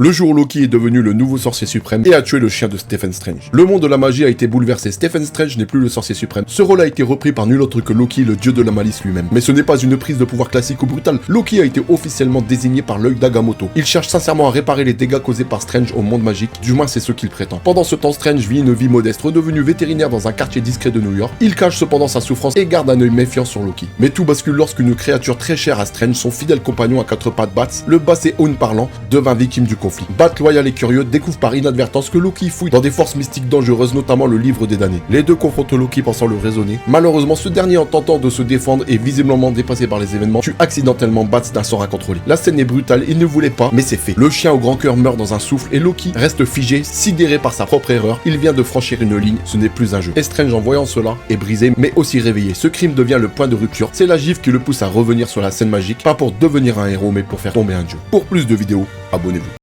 Le jour où Loki est devenu le nouveau sorcier suprême et a tué le chien de Stephen Strange. Le monde de la magie a été bouleversé, Stephen Strange n'est plus le sorcier suprême. Ce rôle a été repris par nul autre que Loki, le dieu de la malice lui-même. Mais ce n'est pas une prise de pouvoir classique ou brutale, Loki a été officiellement désigné par l'œil d'Agamotto. Il cherche sincèrement à réparer les dégâts causés par Strange au monde magique, du moins c'est ce qu'il prétend. Pendant ce temps, Strange vit une vie modeste, redevenu vétérinaire dans un quartier discret de New York. Il cache cependant sa souffrance et garde un œil méfiant sur Loki. Mais tout bascule lorsqu'une créature très chère à Strange, son fidèle compagnon à quatre pattes Bats, le Basséhoun parlant, devint victime du conflit. Bat, loyal et curieux, découvre par inadvertance que Loki fouille dans des forces mystiques dangereuses, notamment le livre des damnés. Les deux confrontent Loki pensant le raisonner. Malheureusement, ce dernier, en tentant de se défendre et visiblement dépassé par les événements, tue accidentellement Bats d'un sort incontrôlé. La scène est brutale, il ne voulait pas, mais c'est fait. Le chien au grand cœur meurt dans un souffle et Loki reste figé, sidéré par sa propre erreur. Il vient de franchir une ligne, ce n'est plus un jeu. Et Strange, en voyant cela, est brisé, mais aussi réveillé. Ce crime devient le point de rupture. C'est la gifle qui le pousse à revenir sur la scène magique, pas pour devenir un héros, mais pour faire tomber un dieu. Pour plus de vidéos, abonnez-vous.